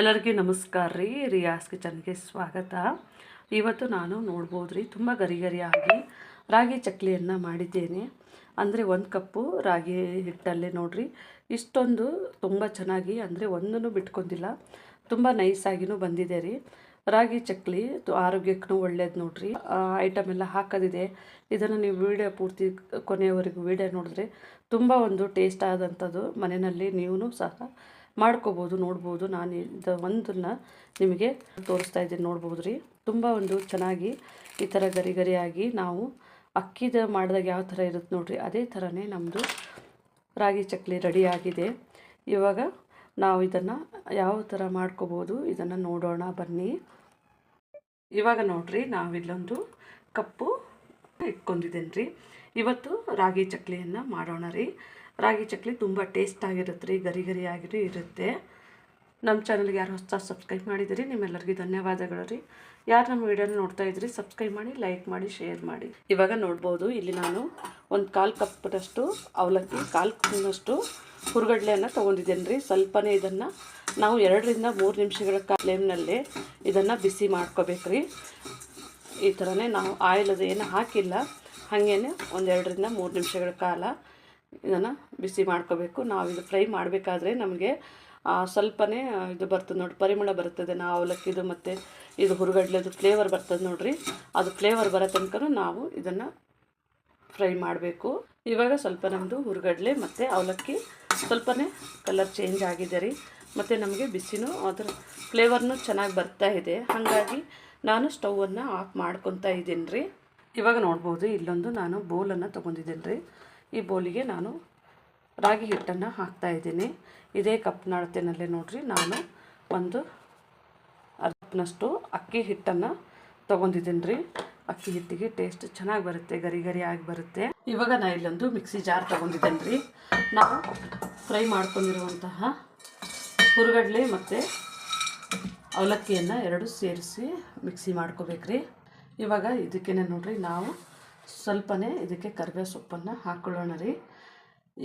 ಎಲ್ಲರಿಗೂ ನಮಸ್ಕಾರ ರೀ. ರಿಯಾಸ್ ಕಿಚನ್ಗೆ ಸ್ವಾಗತ. ಇವತ್ತು ನಾನು ನೋಡ್ಬೋದು ರೀ, ತುಂಬ ಗರಿಗರಿಯಾಗಿ ರಾಗಿ ಚಕ್ಲಿಯನ್ನು ಮಾಡಿದ್ದೇನೆ. ಅಂದರೆ 1 ಕಪ್ಪು ರಾಗಿ ಹಿಟ್ಟಲ್ಲೇ ನೋಡಿರಿ ಇಷ್ಟೊಂದು ತುಂಬ ಚೆನ್ನಾಗಿ, ಅಂದರೆ ಒಂದೂ ಬಿಟ್ಕೊಂಡಿಲ್ಲ, ತುಂಬ ನೈಸಾಗಿಯೂ ಬಂದಿದೆ ರೀ. ರಾಗಿ ಚಕ್ಲಿ ಆರೋಗ್ಯಕ್ಕೂ ಒಳ್ಳೇದು ನೋಡಿರಿ. ಐಟಮ್ ಎಲ್ಲ ಹಾಕೋದಿದೆ. ಇದನ್ನು ನೀವು ವಿಡಿಯೋ ಪೂರ್ತಿ ಕೊನೆಯವರೆಗೂ ವಿಡಿಯೋ ನೋಡಿದ್ರೆ ತುಂಬ ಒಂದು ಟೇಸ್ಟ್ ಆದಂಥದ್ದು ಮನೆಯಲ್ಲಿ ನೀವು ಸಹ ಮಾಡ್ಕೋಬೋದು, ನೋಡ್ಬೋದು. ನಾನು ಇದು ಒಂದನ್ನು ನಿಮಗೆ ತೋರಿಸ್ತಾ ಇದ್ದೀನಿ, ನೋಡ್ಬೋದು ರೀ. ತುಂಬ ಒಂದು ಚೆನ್ನಾಗಿ ಈ ಥರ ಗರಿಗರಿಯಾಗಿ ನಾವು ಅಕ್ಕಿದ ಮಾಡಿದಾಗ ಯಾವ ಥರ ಇರುತ್ತೆ ನೋಡಿರಿ, ಅದೇ ಥರನೇ ನಮ್ಮದು ರಾಗಿ ಚಕ್ಲಿ ರೆಡಿಯಾಗಿದೆ. ಇವಾಗ ನಾವು ಇದನ್ನು ಯಾವ ಥರ ಮಾಡ್ಕೋಬೋದು ಇದನ್ನು ನೋಡೋಣ ಬನ್ನಿ. ಇವಾಗ ನೋಡಿರಿ, ನಾವಿಲ್ಲೊಂದು ಕಪ್ಪು ಇಟ್ಕೊಂಡಿದ್ದೇನೆ ರೀ. ಇವತ್ತು ರಾಗಿ ಚಕ್ಲಿಯನ್ನು ಮಾಡೋಣ ರೀ. ರಾಗಿ ಚಕ್ಲಿ ತುಂಬ ಟೇಸ್ಟಾಗಿರುತ್ತೆ ರೀ, ಗರಿಗರಿಯಾಗಿಯೂ ಇರುತ್ತೆ. ನಮ್ಮ ಚಾನಲ್ಗೆ ಯಾರು ಹೊಸ ಸಬ್ಸ್ಕ್ರೈಬ್ ಮಾಡಿದಿರಿ ನಿಮ್ಮೆಲ್ಲರಿಗೂ ಧನ್ಯವಾದಗಳು ರೀ. ಯಾರು ನಮ್ಮ ವಿಡಿಯೋನ ನೋಡ್ತಾ ಇದ್ರಿ ಸಬ್ಸ್ಕ್ರೈಬ್ ಮಾಡಿ, ಲೈಕ್ ಮಾಡಿ, ಶೇರ್ ಮಾಡಿ. ಇವಾಗ ನೋಡ್ಬೋದು, ಇಲ್ಲಿ ನಾನು ಒಂದು 1/4 ಕಪ್ನಷ್ಟು ಅವಲಕ್ಕಿ, 1/4 ಕಪ್ನಷ್ಟು ಹುರುಗಡ್ಲೆಯನ್ನು ತೊಗೊಂಡಿದ್ದೇನೆ ರೀ. ಸ್ವಲ್ಪನೇ ಇದನ್ನು ನಾವು 2 ರಿಂದ 3 ನಿಮಿಷಗಳ ಫ್ಲೇಮ್ನಲ್ಲೇ ಇದನ್ನು ಬಿಸಿ ಮಾಡ್ಕೋಬೇಕು ರೀ. ಈ ಥರನೇ ನಾವು ಆಯಿಲ್ ಅದು ಏನು ಹಾಕಿಲ್ಲ, ಹಾಗೇನೆ ಒಂದು 2 ರಿಂದ 3 ನಿಮಿಷಗಳ ಕಾಲ ಇದನ್ನು ಬಿಸಿ ಮಾಡ್ಕೋಬೇಕು. ನಾವು ಇದು ಫ್ರೈ ಮಾಡಬೇಕಾದ್ರೆ ನಮಗೆ ಸ್ವಲ್ಪನೇ ಇದು ಬರ್ತದೆ ನೋಡಿ, ಪರಿಮಳ ಬರ್ತದೆ. ನಾವು ಅವಲಕ್ಕಿದು ಮತ್ತು ಇದು ಹುರುಗಡ್ಲೆದು ಫ್ಲೇವರ್ ಬರ್ತದೆ ನೋಡಿರಿ, ಅದು ಫ್ಲೇವರ್ ಬರೋ ತನಕ ನಾವು ಇದನ್ನು ಫ್ರೈ ಮಾಡಬೇಕು. ಇವಾಗ ಸ್ವಲ್ಪ ನಮ್ಮದು ಹುರುಗಡ್ಲೆ ಮತ್ತು ಅವಲಕ್ಕಿ ಸ್ವಲ್ಪನೇ ಕಲರ್ ಚೇಂಜ್ ಆಗಿದೆ ರೀ, ಮತ್ತು ನಮಗೆ ಬಿಸಿನೂ ಅದರ ಫ್ಲೇವರ್ನೂ ಚೆನ್ನಾಗಿ ಬರ್ತಾ ಇದೆ. ಹಾಗಾಗಿ ನಾನು ಸ್ಟವನ್ನು ಆಫ್ ಮಾಡ್ಕೊತಾ ಇದ್ದೀನಿ ರೀ. ಇವಾಗ ನೋಡ್ಬೋದು, ಇಲ್ಲೊಂದು ನಾನು ಬೌಲನ್ನು ತೊಗೊಂಡಿದ್ದೇನೆ ರೀ. ಈ ಬೌಲಿಗೆ ನಾನು ರಾಗಿ ಹಿಟ್ಟನ್ನು ಹಾಕ್ತಾಯಿದ್ದೀನಿ. ಇದೇ ಕಪ್ನ ಅಳತೆಯಲ್ಲೇ ನೋಡಿರಿ, ನಾನು ಒಂದು ಅರ್ಧ ಕಪ್ನಷ್ಟು ಅಕ್ಕಿ ಹಿಟ್ಟನ್ನು ತೊಗೊಂಡಿದ್ದೀನಿ ರೀ. ಅಕ್ಕಿ ಹಿಟ್ಟಿಗೆ ಟೇಸ್ಟ್ ಚೆನ್ನಾಗಿ ಬರುತ್ತೆ, ಗರಿ ಗರಿಯಾಗಿ ಬರುತ್ತೆ. ಇವಾಗ ನಾನು ಇಲ್ಲೊಂದು ಮಿಕ್ಸಿ ಜಾರ್ ತೊಗೊಂಡಿದ್ದೇನೆ ರೀ. ನಾವು ಫ್ರೈ ಮಾಡ್ಕೊಂಡಿರುವಂತಹ ಹುರುಗಡ್ಲೆ ಮತ್ತು ಅವಲಕ್ಕಿಯನ್ನು 2 ಸೇರಿಸಿ ಮಿಕ್ಸಿ ಮಾಡ್ಕೋಬೇಕ್ರಿ. ಇವಾಗ ಇದಕ್ಕೇ ನೋಡಿರಿ, ನಾವು ಸ್ವಲ್ಪನೇ ಇದಕ್ಕೆ ಕರಿಬೇವು ಸೊಪ್ಪನ್ನು ಹಾಕ್ಕೊಳ್ಳೋಣ ರೀ.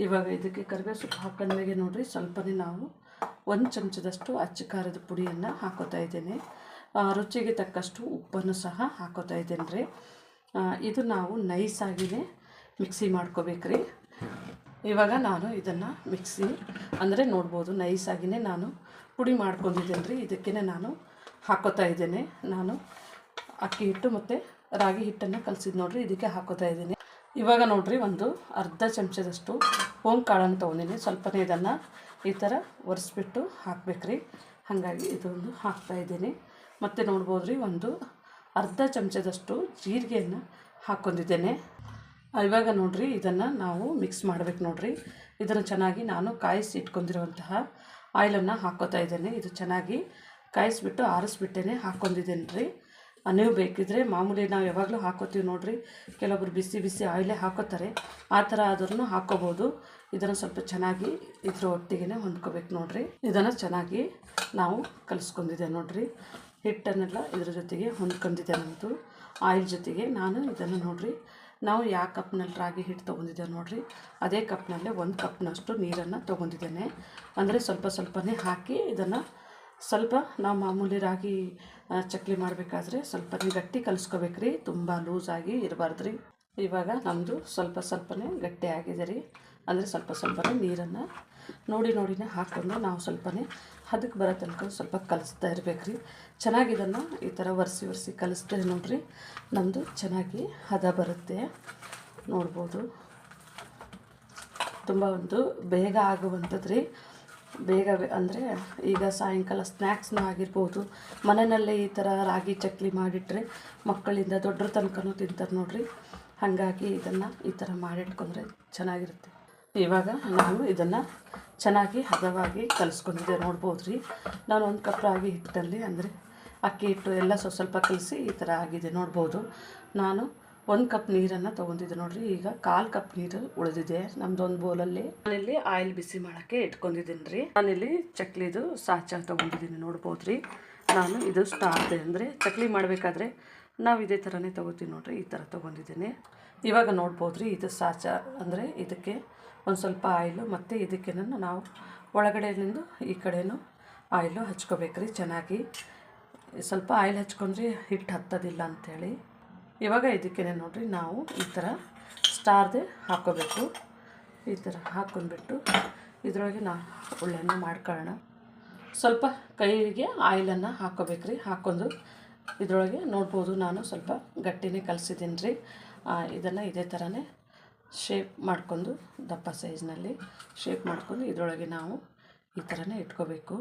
ಇವಾಗ ಇದಕ್ಕೆ ಕರಿಬೇವು ಸೊಪ್ಪು ಹಾಕೊಂಡ್ಮೇಲೆ ನೋಡಿರಿ, ಸ್ವಲ್ಪನೇ ನಾವು 1 ಚಮಚದಷ್ಟು ಅಚ್ಚ ಖಾರದ ಪುಡಿಯನ್ನು ಹಾಕೋತಾ ಇದ್ದೇನೆ. ರುಚಿಗೆ ತಕ್ಕಷ್ಟು ಉಪ್ಪನ್ನು ಸಹ ಹಾಕೋತಾ ಇದ್ದೇನೆ ರೀ. ಇದು ನಾವು ನೈಸಾಗಿಯೇ ಮಿಕ್ಸಿ ಮಾಡ್ಕೋಬೇಕ್ರಿ. ಇವಾಗ ನಾನು ಇದನ್ನು ಮಿಕ್ಸಿ ಅಂದರೆ ನೋಡ್ಬೋದು, ನೈಸಾಗಿಯೇ ನಾನು ಪುಡಿ ಮಾಡ್ಕೊಂಡಿದ್ದೇನೆ ರೀ. ಇದಕ್ಕೇ ನಾನು ಹಾಕೋತಾ ಇದ್ದೇನೆ. ನಾನು ಅಕ್ಕಿ ಹಿಟ್ಟು ಮತ್ತು ರಾಗಿ ಹಿಟ್ಟನ್ನು ಕಲಸಿದ್ದು ನೋಡಿರಿ, ಇದಕ್ಕೆ ಹಾಕೋತಾ ಇದ್ದೀನಿ. ಇವಾಗ ನೋಡಿರಿ, ಒಂದು ಅರ್ಧ ಚಮಚದಷ್ಟು ಓಂಗ್ ಕಾಳನ್ನು ತೊಗೊಂಡಿನಿ. ಸ್ವಲ್ಪನೇ ಇದನ್ನು ಈ ಥರ ಒರೆಸ್ಬಿಟ್ಟು ಹಾಕಬೇಕ್ರಿ. ಹಾಗಾಗಿ ಇದೊಂದು ಹಾಕ್ತಾಯಿದ್ದೀನಿ. ಮತ್ತು ನೋಡ್ಬೋದು ರೀ, ಒಂದು ಅರ್ಧ ಚಮಚದಷ್ಟು ಜೀರಿಗೆಯನ್ನು ಹಾಕ್ಕೊಂಡಿದ್ದೇನೆ. ಇವಾಗ ನೋಡಿರಿ, ಇದನ್ನು ನಾವು ಮಿಕ್ಸ್ ಮಾಡಬೇಕು ನೋಡಿರಿ. ಇದನ್ನು ಚೆನ್ನಾಗಿ ನಾನು ಕಾಯಿಸಿ ಇಟ್ಕೊಂಡಿರುವಂತಹ ಆಯಿಲನ್ನು ಹಾಕ್ಕೋತಾ ಇದ್ದೇನೆ. ಇದು ಚೆನ್ನಾಗಿ ಕಾಯಿಸ್ಬಿಟ್ಟು ಆರಿಸ್ಬಿಟ್ಟೇ ಹಾಕ್ಕೊಂಡಿದ್ದೇನೆ ರೀ. ನೀವು ಬೇಕಿದ್ದರೆ ಮಾಮೂಲಿ ನಾವು ಯಾವಾಗಲೂ ಹಾಕೋತೀವಿ ನೋಡಿರಿ, ಕೆಲವೊಬ್ರು ಬಿಸಿ ಬಿಸಿ ಆಯಿಲೇ ಹಾಕೋತಾರೆ, ಆ ಥರ ಆದ್ರೂ ಹಾಕೋಬೋದು. ಇದನ್ನು ಸ್ವಲ್ಪ ಚೆನ್ನಾಗಿ ಇದ್ರ ಒಟ್ಟಿಗೆ ಹೊಂದ್ಕೋಬೇಕು ನೋಡಿರಿ. ಇದನ್ನು ಚೆನ್ನಾಗಿ ನಾವು ಕಲಿಸ್ಕೊಂಡಿದ್ದೆ ನೋಡಿರಿ. ಹಿಟ್ಟನ್ನೆಲ್ಲ ಇದ್ರ ಜೊತೆಗೆ ಹೊಂದ್ಕೊಂಡಿದ್ದೆ ನಮ್ಮದು ಆಯಿಲ್ ಜೊತೆಗೆ. ನಾನು ಇದನ್ನು ನೋಡಿರಿ, ನಾವು ಯಾವ ಕಪ್ನಲ್ಲಿ ರಾಗಿ ಹಿಟ್ಟು ತೊಗೊಂಡಿದ್ದೇವೆ ನೋಡಿರಿ, ಅದೇ ಕಪ್ನಲ್ಲೇ 1 ಕಪ್ನಷ್ಟು ನೀರನ್ನು ತೊಗೊಂಡಿದ್ದೇನೆ. ಅಂದರೆ ಸ್ವಲ್ಪ ಸ್ವಲ್ಪನೇ ಹಾಕಿ ಇದನ್ನು ಸ್ವಲ್ಪ ನಾವು ಮಾಮೂಲಿ ರಾಗಿ ಚಕ್ಲಿ ಮಾಡಬೇಕಾದ್ರೆ ಸ್ವಲ್ಪನೇ ಗಟ್ಟಿ ಕಲಿಸ್ಕೋಬೇಕ್ರಿ, ತುಂಬ ಲೂಸಾಗಿ ಇರಬಾರ್ದು ರೀ. ಇವಾಗ ನಮ್ಮದು ಸ್ವಲ್ಪನೇ ಗಟ್ಟಿ ಆಗಿದೆ ರೀ. ಅಂದರೆ ಸ್ವಲ್ಪನೇ ನೀರನ್ನು ನೋಡಿನೇ ಹಾಕ್ಕೊಂಡು ನಾವು ಸ್ವಲ್ಪನೇ ಹದಕ್ಕೆ ಬರೋ ತನಕ ಸ್ವಲ್ಪ ಕಲಿಸ್ತಾ ಇರಬೇಕ್ರಿ. ಚೆನ್ನಾಗಿ ಇದನ್ನು ಈ ಥರ ಒರೆಸಿ ಕಲಿಸ್ತಾರೆ ನೋಡಿರಿ, ನಮ್ಮದು ಚೆನ್ನಾಗಿ ಹದ ಬರುತ್ತೆ. ನೋಡ್ಬೋದು, ತುಂಬ ಒಂದು ಬೇಗ ಆಗುವಂಥದ್ದು ರೀ. ಬೇಗ ಅಂದರೆ ಈಗ ಸಾಯಂಕಾಲ ಸ್ನ್ಯಾಕ್ಸ್ನೂ ಆಗಿರ್ಬೋದು, ಮನೆಯಲ್ಲೇ ಈ ಥರ ರಾಗಿ ಚಕ್ಲಿ ಮಾಡಿಟ್ರೆ ಮಕ್ಕಳಿಂದ ದೊಡ್ಡರ ತನಕನೂ ತಿಂತಾರೆ ನೋಡಿರಿ. ಹಾಗಾಗಿ ಇದನ್ನು ಈ ಥರ ಮಾಡಿಟ್ಕೊಂಡ್ರೆ ಚೆನ್ನಾಗಿರುತ್ತೆ. ಇವಾಗ ನಾನು ಇದನ್ನು ಚೆನ್ನಾಗಿ ಹದವಾಗಿ ಕಲಿಸ್ಕೊಂಡಿದ್ದೆ ನೋಡ್ಬೋದು ರೀ. ನಾನು 1 ಕಪ್ ರಾಗಿ ಹಿಟ್ಟಲ್ಲಿ ಅಂದರೆ ಅಕ್ಕಿ ಹಿಟ್ಟು ಎಲ್ಲ ಸ್ವಲ್ಪ ಕಲಿಸಿ ಈ ಥರ ಆಗಿದೆ ನೋಡ್ಬೋದು. ನಾನು 1 ಕಪ್ ನೀರನ್ನು ತೊಗೊಂಡಿದ್ದೆ ನೋಡಿರಿ. ಈಗ 1/4 ಕಪ್ ನೀರು ಉಳಿದಿದೆ ನಮ್ಮದು ಒಂದು ಬೌಲಲ್ಲಿ. ನಾನಿಲ್ಲಿ ಆಯಿಲ್ ಬಿಸಿ ಮಾಡೋಕ್ಕೆ ಇಟ್ಕೊಂಡಿದ್ದೀನಿ ರೀ. ನಾನಿಲ್ಲಿ ಚಕ್ಲಿದು ಸಾಚ ತೊಗೊಂಡಿದ್ದೀನಿ ನೋಡ್ಬೋದು ರೀ. ನಾನು ಇದು ಸ್ಟಾರ್ಟ್ ಅಂದರೆ ಚಕ್ಲಿ ಮಾಡಬೇಕಾದ್ರೆ ನಾವು ಇದೇ ಥರನೇ ತೊಗೋತೀವಿ ನೋಡಿರಿ, ಈ ಥರ ತೊಗೊಂಡಿದ್ದೀನಿ. ಇವಾಗ ನೋಡ್ಬೋದು ರೀ, ಇದು ಸಾಚ ಅಂದರೆ ಇದಕ್ಕೆ ಒಂದು ಸ್ವಲ್ಪ ಆಯಿಲು ಮತ್ತು ಇದಕ್ಕೆ ನಾವು ಒಳಗಡೆಯಿಂದ ಈ ಕಡೆಯೂ ಆಯಿಲು ಹಚ್ಕೋಬೇಕ್ರಿ ಚೆನ್ನಾಗಿ. ಸ್ವಲ್ಪ ಆಯಿಲ್ ಹಚ್ಕೊಂಡ್ರೆ ಹಿಟ್ಟು ಹತ್ತೋದಿಲ್ಲ ಅಂಥೇಳಿ. ಇವಾಗ ಇದಕ್ಕೆ ನೋಡಿರಿ ನಾವು ಈ ಥರ ಸ್ಟಾರ್ದೆ ಹಾಕ್ಕೋಬೇಕು. ಈ ಥರ ಹಾಕ್ಕೊಂಡ್ಬಿಟ್ಟು ಇದರೊಳಗೆ ಉಳ್ಳೆನ ಮಾಡ್ಕೊಳ್ಳೋಣ. ಸ್ವಲ್ಪ ಕೈಗೆ ಆಯಿಲನ್ನು ಹಾಕ್ಕೋಬೇಕ್ರಿ. ಹಾಕ್ಕೊಂಡು ಇದರೊಳಗೆ ನೋಡ್ಬೋದು ನಾನು ಸ್ವಲ್ಪ ಗಟ್ಟಿನೇ ಕಲಸಿದ್ದೀನಿ ರೀ. ಇದನ್ನು ಇದೇ ಥರನೇ ಶೇಪ್ ಮಾಡ್ಕೊಂಡು ದಪ್ಪ ಸೈಜ್ನಲ್ಲಿ ಶೇಪ್ ಮಾಡ್ಕೊಂಡು ಇದರೊಳಗೆ ನಾವು ಈ ಥರನೇ ಇಟ್ಕೋಬೇಕು.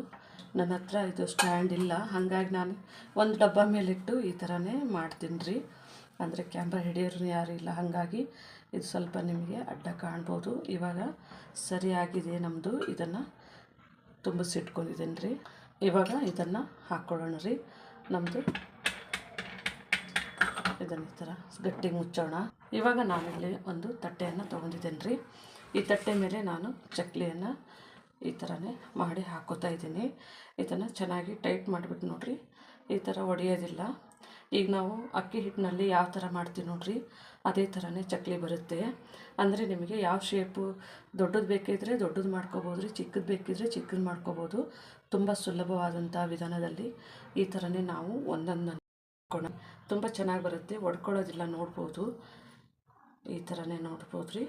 ನನ್ನ ಹತ್ರ ಇದು ಸ್ಟ್ಯಾಂಡ್ ಇಲ್ಲ, ಹಾಗಾಗಿ ನಾನು ಒಂದು ಡಬ್ಬ ಮೇಲಿಟ್ಟು ಈ ಥರನೇ ಮಾಡ್ತೀನಿ ರೀ. ಅಂದರೆ ಕ್ಯಾಮ್ರಾ ಹಿಡಿಯೋರು ಯಾರು ಇಲ್ಲ, ಹಾಗಾಗಿ ಇದು ಸ್ವಲ್ಪ ನಿಮಗೆ ಅಡ್ಡ ಕಾಣ್ಬೋದು. ಇವಾಗ ಸರಿಯಾಗಿದೆ ನಮ್ಮದು. ಇದನ್ನು ತುಂಬಿಸಿಟ್ಕೊಂಡಿದ್ದೀನಿ ರೀ. ಇವಾಗ ಇದನ್ನು ಹಾಕ್ಕೊಳ್ಳೋಣ ರೀ. ನಮ್ಮದು ಇದನ್ನು ಈ ಥರ ಗಟ್ಟಿಗೆ ಮುಚ್ಚೋಣ. ಇವಾಗ ನಾನಿಲ್ಲಿ ಒಂದು ತಟ್ಟೆಯನ್ನು ತೊಗೊಂಡಿದ್ದೇನೆ ರೀ. ಈ ತಟ್ಟೆ ಮೇಲೆ ನಾನು ಚಕ್ಲಿಯನ್ನು ಈ ಥರನೇ ಮಾಡಿ ಹಾಕೋತಾ ಇದ್ದೀನಿ. ಇದನ್ನು ಚೆನ್ನಾಗಿ ಟೈಟ್ ಮಾಡಿಬಿಟ್ಟು ನೋಡಿರಿ, ಈ ಥರ ಒಡೆಯೋದಿಲ್ಲ. ಈಗ ನಾವು ಅಕ್ಕಿ ಹಿಟ್ಟಿನಲ್ಲಿ ಯಾವ ಥರ ಮಾಡ್ತೀವಿ ನೋಡಿರಿ, ಅದೇ ಥರನೇ ಚಕ್ಲಿ ಬರುತ್ತೆ. ಅಂದರೆ ನಿಮಗೆ ಯಾವ ಶೇಪು ದೊಡ್ಡದು ಬೇಕಿದ್ದರೆ ದೊಡ್ಡದು ಮಾಡ್ಕೋಬೋದು ರೀ, ಚಿಕ್ಕದು ಬೇಕಿದ್ದರೆ ಚಿಕ್ಕದು ಮಾಡ್ಕೋಬೋದು. ತುಂಬ ಸುಲಭವಾದಂಥ ವಿಧಾನದಲ್ಲಿ ಈ ಥರನೇ ನಾವು ಒಂದೊಂದನ್ನು ತುಂಬ ಚೆನ್ನಾಗಿ ಬರುತ್ತೆ, ಒಡ್ಕೊಳ್ಳೋದಿಲ್ಲ. ನೋಡ್ಬೋದು, ಈ ಥರನೇ ನೋಡ್ಬೋದು ರೀ.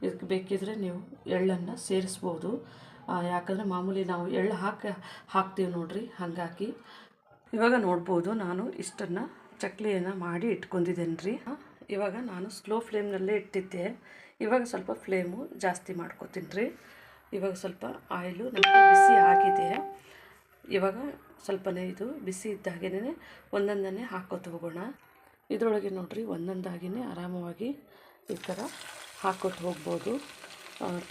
ಇದಕ್ಕೆ ಬೇಕಿದ್ರೆ ನೀವು ಎಳ್ಳನ್ನು ಸೇರಿಸ್ಬೋದು. ಯಾಕಂದರೆ ಮಾಮೂಲಿ ನಾವು ಎಳ್ಳು ಹಾಕ್ತೀವಿ ನೋಡಿರಿ, ಹಾಗಾಗಿ. ಇವಾಗ ನೋಡ್ಬೋದು ನಾನು ಇಷ್ಟನ್ನು ಚಕ್ಲಿಯನ್ನು ಮಾಡಿ ಇಟ್ಕೊಂಡಿದ್ದೇನೆ ರೀ. ಇವಾಗ ನಾನು ಸ್ಲೋ ಫ್ಲೇಮ್ನಲ್ಲೇ ಇಟ್ಟಿದ್ದೆ. ಇವಾಗ ಸ್ವಲ್ಪ ಫ್ಲೇಮು ಜಾಸ್ತಿ ಮಾಡ್ಕೊತೀನಿ ರೀ. ಇವಾಗ ಸ್ವಲ್ಪ ಆಯಿಲು ನಮಗೆ ಬಿಸಿ ಆಗಿದೆ. ಇವಾಗ ಸ್ವಲ್ಪನೇ ಇದು ಬಿಸಿ ಇದ್ದಾಗೇ ಒಂದೊಂದನ್ನೇ ಹಾಕೋತ ಹೋಗೋಣ. ಇದರೊಳಗೆ ನೋಡಿರಿ ಒಂದೊಂದಾಗಿಯೇ ಆರಾಮವಾಗಿ ಈ ಥರ ಹಾಕೋತ ಹೋಗ್ಬೋದು.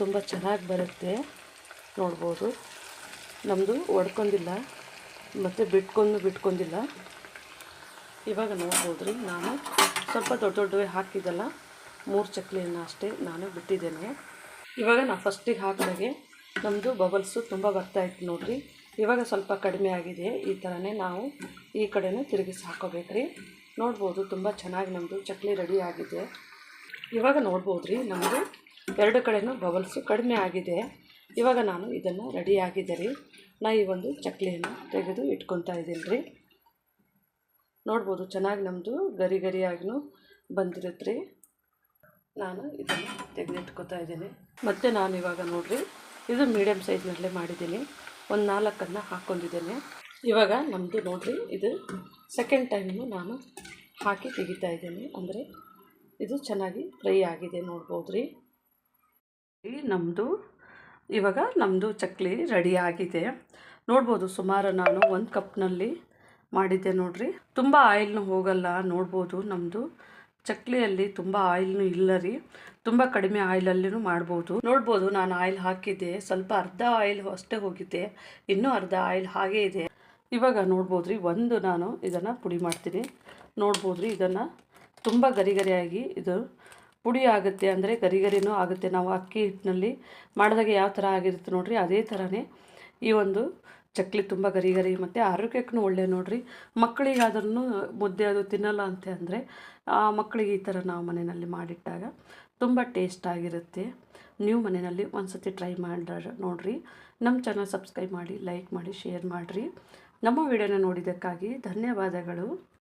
ತುಂಬ ಚೆನ್ನಾಗಿ ಬರುತ್ತೆ, ನೋಡ್ಬೋದು. ನಮ್ಮದು ಒಡ್ಕೊಂಡಿಲ್ಲ ಮತ್ತು ಬಿಟ್ಕೊಂಡಿಲ್ಲ. ಇವಾಗ ನೋಡ್ಬೋದು ರೀ, ನಾನು ಸ್ವಲ್ಪ ದೊಡ್ಡವೇ ಹಾಕಿದ್ದಲ್ಲ, 3 ಚಕ್ಲಿಯನ್ನು ಅಷ್ಟೇ ನಾನು ಬಿಟ್ಟಿದ್ದೇನೆ. ಇವಾಗ ನಾವು ಫಸ್ಟಿಗೆ ಹಾಕಿದಾಗೆ ನಮ್ಮದು ಬಬಲ್ಸು ತುಂಬ ಬರ್ತಾಯಿತ್ತು ನೋಡಿರಿ. ಇವಾಗ ಸ್ವಲ್ಪ ಕಡಿಮೆ ಆಗಿದೆ. ಈ ಥರನೇ ನಾವು ಈ ಕಡೆನೂ ತಿರುಗಿಸಿ ಹಾಕೋಬೇಕ್ರಿ. ನೋಡ್ಬೋದು ತುಂಬ ಚೆನ್ನಾಗಿ ನಮ್ಮದು ಚಕ್ಲಿ ರೆಡಿ ಆಗಿದೆ. ಇವಾಗ ನೋಡ್ಬೋದು ರೀ, ನಮ್ಮದು 2 ಕಡೆನೂ ಬಬಲ್ಸು ಕಡಿಮೆ ಆಗಿದೆ. ಇವಾಗ ನಾನು ಇದನ್ನು ರೆಡಿ ಆಗಿದೆ ರೀ. ಈ ಒಂದು ಚಕ್ಲಿಯನ್ನು ತೆಗೆದು ಇಟ್ಕೊತಾ ಇದ್ದೀನಿ ರೀ. ನೋಡ್ಬೋದು ಚೆನ್ನಾಗಿ ನಮ್ಮದು ಗರಿ ಗರಿಯಾಗೂ ಬಂದಿರುತ್ತೆ ರೀ. ನಾನು ಇದನ್ನು ತೆಗೆದಿಟ್ಕೊತಾ ಇದ್ದೀನಿ. ಮತ್ತು ನಾನು ಇವಾಗ ನೋಡಿರಿ, ಇದು ಮೀಡಿಯಮ್ ಸೈಜ್ನಲ್ಲೇ ಮಾಡಿದ್ದೀನಿ. ಒಂದು 4 ಹಾಕ್ಕೊಂಡಿದ್ದೇನೆ. ಇವಾಗ ನಮ್ಮದು ನೋಡಿರಿ, ಇದು ಸೆಕೆಂಡ್ ಟೈಮು ನಾನು ಹಾಕಿ ತೆಗಿತಾ ಇದ್ದೀನಿ. ಅಂದರೆ ಇದು ಚೆನ್ನಾಗಿ ಫ್ರೈ ಆಗಿದೆ, ನೋಡ್ಬೋದು ರೀ. ಇವಾಗ ನಮ್ಮದು ಚಕ್ಲಿ ರೆಡಿ ಆಗಿದೆ. ನೋಡ್ಬೋದು, ಸುಮಾರು ನಾನು 1 ಕಪ್ನಲ್ಲಿ ಮಾಡಿದ್ದೆ ನೋಡಿರಿ. ತುಂಬ ಆಯಿಲ್ನೂ ಹೋಗಲ್ಲ. ನೋಡ್ಬೋದು ನಮ್ಮದು ಚಕ್ಲಿಯಲ್ಲಿ ತುಂಬ ಆಯಿಲ್ನೂ ಇಲ್ಲ ರೀ. ತುಂಬ ಕಡಿಮೆ ಆಯಿಲಲ್ಲಿನೂ ಮಾಡ್ಬೋದು. ನೋಡ್ಬೋದು ನಾನು ಆಯಿಲ್ ಹಾಕಿದ್ದೆ, ಸ್ವಲ್ಪ ಅರ್ಧ ಆಯಿಲ್ ಅಷ್ಟೇ ಹೋಗಿದೆ, ಇನ್ನೂ ಅರ್ಧ ಆಯಿಲ್ ಹಾಗೇ ಇದೆ. ಇವಾಗ ನೋಡ್ಬೋದು ರೀ, ನಾನು ಇದನ್ನು ಪುಡಿ ಮಾಡ್ತೀನಿ. ನೋಡ್ಬೋದು ರೀ, ಇದನ್ನು ತುಂಬ ಗರಿಗರಿಯಾಗಿ ಇದು ಪುಡಿ ಆಗುತ್ತೆ. ಅಂದರೆ ಗರಿಗರಿನೂ ಆಗುತ್ತೆ. ನಾವು ಅಕ್ಕಿ ಹಿಟ್ಟಿನಲ್ಲಿ ಮಾಡಿದಾಗ ಯಾವ ಥರ ಆಗಿರುತ್ತೆ ನೋಡಿರಿ, ಅದೇ ಥರನೇ ಈ ಒಂದು ಚಕ್ಲಿ ತುಂಬ ಗರಿ ಮತ್ತು ಆರೋಗ್ಯಕ್ಕೂ ಒಳ್ಳೆ ನೋಡಿರಿ. ಮಕ್ಕಳಿಗಾದ್ರೂ ಮುದ್ದೆ ಅದು ತಿನ್ನಲ್ಲ ಅಂತ ಅಂದರೆ ಮಕ್ಕಳಿಗೆ ಈ ಥರ ನಾವು ಮನೆಯಲ್ಲಿ ಮಾಡಿಟ್ಟಾಗ ತುಂಬ ಟೇಸ್ಟಾಗಿರುತ್ತೆ. ನೀವು ಮನೆಯಲ್ಲಿ ಒಂದು ಸತಿ ಟ್ರೈ ಮಾಡಿ ನೋಡಿರಿ. ನಮ್ಮ ಚಾನಲ್ ಸಬ್ಸ್ಕ್ರೈಬ್ ಮಾಡಿ, ಲೈಕ್ ಮಾಡಿ, ಶೇರ್ ಮಾಡಿರಿ. ನಮ್ಮ ವಿಡಿಯೋನ ನೋಡಿದ್ದಕ್ಕಾಗಿ ಧನ್ಯವಾದಗಳು.